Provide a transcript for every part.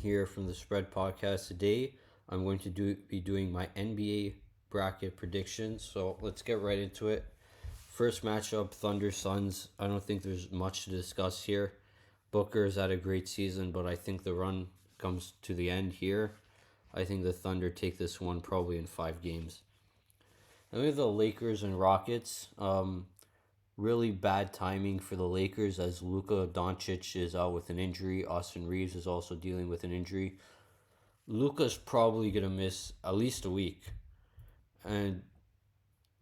Here from the Spread Podcast. Today, I'm going to be doing my NBA bracket predictions. So let's get right into it. First matchup, Thunder Suns. I don't think there's much to discuss here. Booker's had a great season, but I think the run comes to the end here. I think the Thunder take this one probably in 5 games. Then we have the Lakers and Rockets. Really bad timing for the Lakers as Luka Doncic is out with an injury. Austin Reeves is also dealing with an injury. Luka's probably going to miss at least a week. And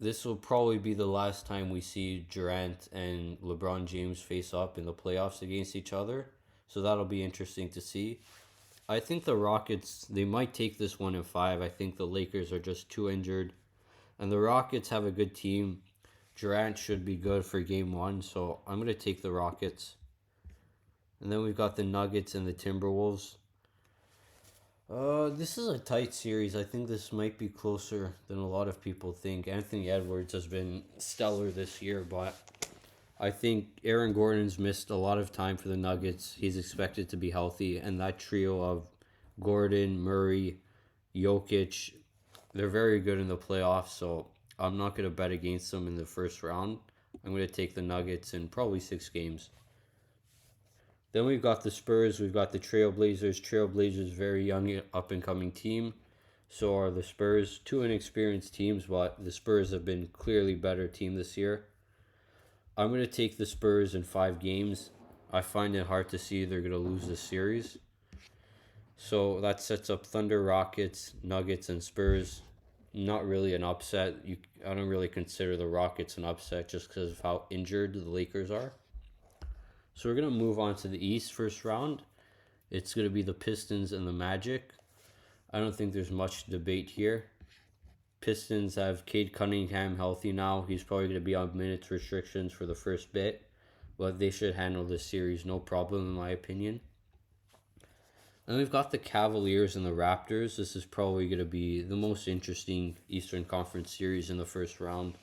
this will probably be the last time we see Durant and LeBron James face up in the playoffs against each other. So that'll be interesting to see. I think the Rockets, they might take this one in 5. I think the Lakers are just too injured. And the Rockets have a good team. Durant should be good for game 1. So I'm going to take the Rockets. And then we've got the Nuggets and the Timberwolves. This is a tight series. I think this might be closer than a lot of people think. Anthony Edwards has been stellar this year, but I think Aaron Gordon's missed a lot of time for the Nuggets. He's expected to be healthy, and that trio of Gordon, Murray, Jokic, they're very good in the playoffs, so I'm not going to bet against them in the first round. I'm going to take the Nuggets in probably 6 games. Then we've got the Spurs, we've got the Trailblazers. Trailblazers, very young, up and coming team. So are the Spurs, two inexperienced teams, but the Spurs have been clearly better team this year. I'm going to take the Spurs in 5 games. I find it hard to see they're going to lose this series. So that sets up Thunder, Rockets, Nuggets, and Spurs. Not really an upset. I don't really consider the Rockets an upset just because of how injured the Lakers are. So we're going to move on to the East first round. It's going to be the Pistons and the Magic. I don't think there's much debate here. Pistons have Cade Cunningham healthy now. He's probably going to be on minutes restrictions for the first bit, but they should handle this series no problem in my opinion. And we've got the Cavaliers and the Raptors. This is probably going to be the most interesting Eastern Conference series in the first round.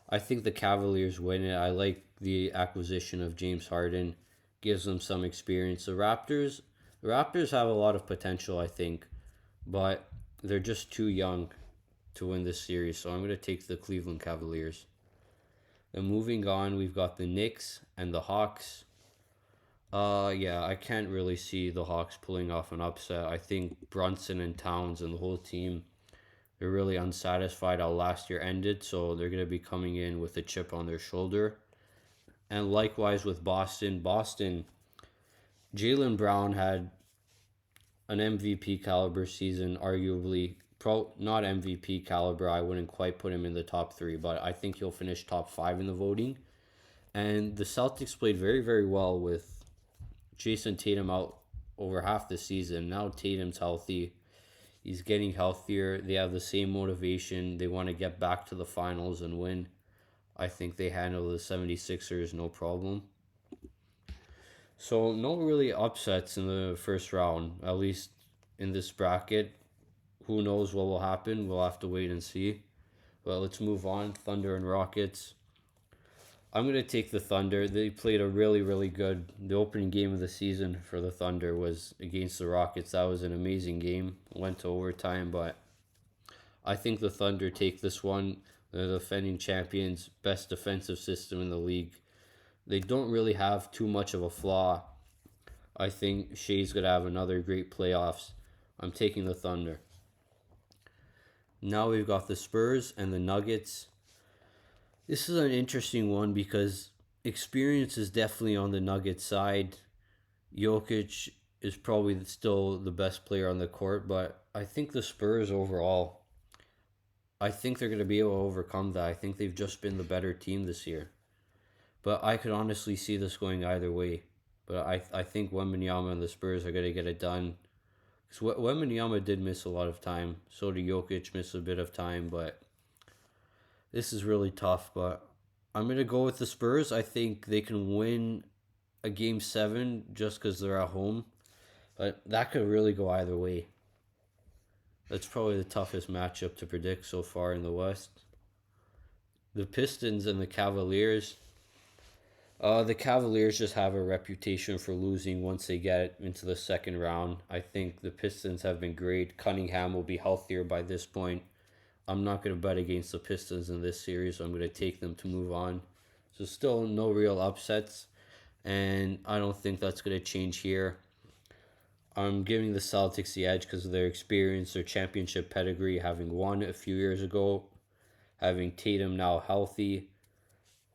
I think the Cavaliers win it. I like the acquisition of James Harden. Gives them some experience. The Raptors have a lot of potential, I think, but they're just too young to win this series. So I'm going to take the Cleveland Cavaliers. Then moving on, we've got the Knicks and the Hawks. Yeah, I can't really see the Hawks pulling off an upset. I think Brunson and Towns and the whole team, they're really unsatisfied how last year ended, so they're going to be coming in with a chip on their shoulder. And likewise with Boston, Jaylen Brown had an MVP caliber season, arguably not MVP caliber. I wouldn't quite put him in the top 3, but I think he'll finish top 5 in the voting. And the Celtics played very, very well with Jason Tatum out over half the season. Now Tatum's healthy. He's getting healthier. They have the same motivation. They want to get back to the finals and win. I think they handle the 76ers no problem. So no really upsets in the first round, at least in this bracket. Who knows what will happen? We'll have to wait and see. But let's move on. Thunder and Rockets. I'm going to take the Thunder. They played a really, really good. The opening game of the season for the Thunder was against the Rockets. That was an amazing game. Went to overtime, but I think the Thunder take this one. They're the defending champions, best defensive system in the league. They don't really have too much of a flaw. I think Shea's going to have another great playoffs. I'm taking the Thunder. Now we've got the Spurs and the Nuggets. This is an interesting one because experience is definitely on the Nuggets side. Jokic is probably still the best player on the court, but I think the Spurs overall, I think they're going to be able to overcome that. I think they've just been the better team this year. But I could honestly see this going either way. But I think Wembanyama and the Spurs are going to get it done. Because Wembanyama did miss a lot of time. So did Jokic miss a bit of time. But this is really tough. But I'm going to go with the Spurs. I think they can win a Game 7 just because they're at home. But that could really go either way. That's probably the toughest matchup to predict so far in the West. The Pistons and the Cavaliers. The Cavaliers just have a reputation for losing once they get into the second round. I think the Pistons have been great. Cunningham will be healthier by this point. I'm not going to bet against the Pistons in this series. So I'm going to take them to move on. So still no real upsets, and I don't think that's going to change here. I'm giving the Celtics the edge because of their experience, their championship pedigree, having won a few years ago, having Tatum now healthy,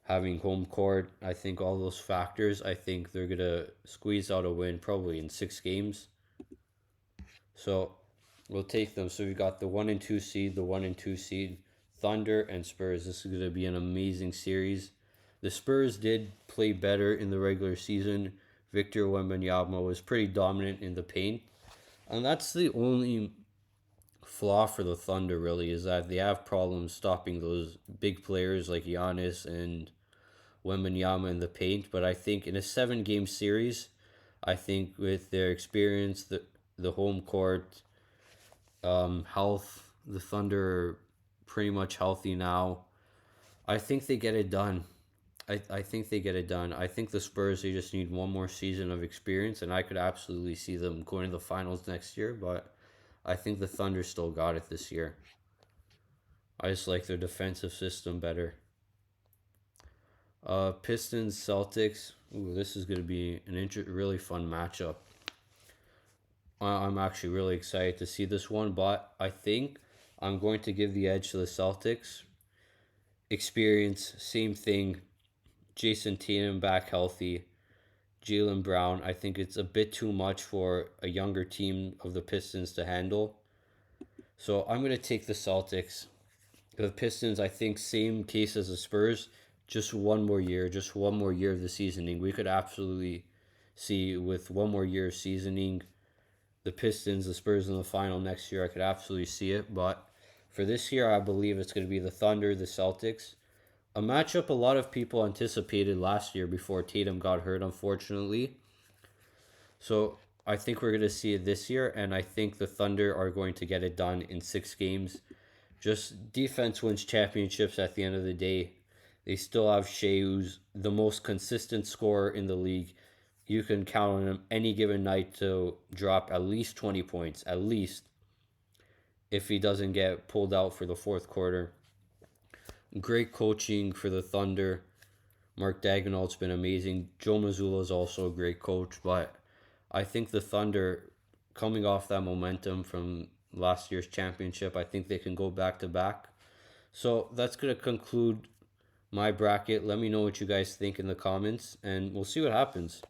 having home court. I think all those factors, I think they're going to squeeze out a win probably in 6 games. So we'll take them. So we got the 1 and 2 seed, the 1 and 2 seed, Thunder and Spurs. This is going to be an amazing series. The Spurs did play better in the regular season. Victor Wembanyama was pretty dominant in the paint. And that's the only flaw for the Thunder, really, is that they have problems stopping those big players like Giannis and Wembanyama in the paint. But I think in a 7 game series, I think with their experience, the home court, health, the Thunder are pretty much healthy now. I think they get it done. I think they get it done. I think the Spurs, they just need one more season of experience, and I could absolutely see them going to the finals next year, but I think the Thunder still got it this year. I just like their defensive system better. Pistons, Celtics. Ooh, this is going to be an really fun matchup. I'm actually really excited to see this one, but I think I'm going to give the edge to the Celtics. Experience, same thing. Jason Tatum back healthy. Jaylen Brown. I think it's a bit too much for a younger team of the Pistons to handle. So I'm going to take the Celtics. The Pistons, I think, same case as the Spurs. Just one more year, just one more year of the seasoning. We could absolutely see with one more year of seasoning, the Pistons, the Spurs in the final next year. I could absolutely see it. But for this year, I believe it's going to be the Thunder, the Celtics. A matchup a lot of people anticipated last year before Tatum got hurt, unfortunately. So I think we're going to see it this year, and I think the Thunder are going to get it done in 6 games. Just defense wins championships at the end of the day. They still have Shea, who's the most consistent scorer in the league. You can count on him any given night to drop at least 20 points, at least, if he doesn't get pulled out for the fourth quarter. Great coaching for the Thunder. Mark Daigneault's been amazing. Joe Mazzulla is also a great coach, but I think the Thunder, coming off that momentum from last year's championship, I think they can go back to back. So that's going to conclude my bracket. Let me know what you guys think in the comments, and we'll see what happens.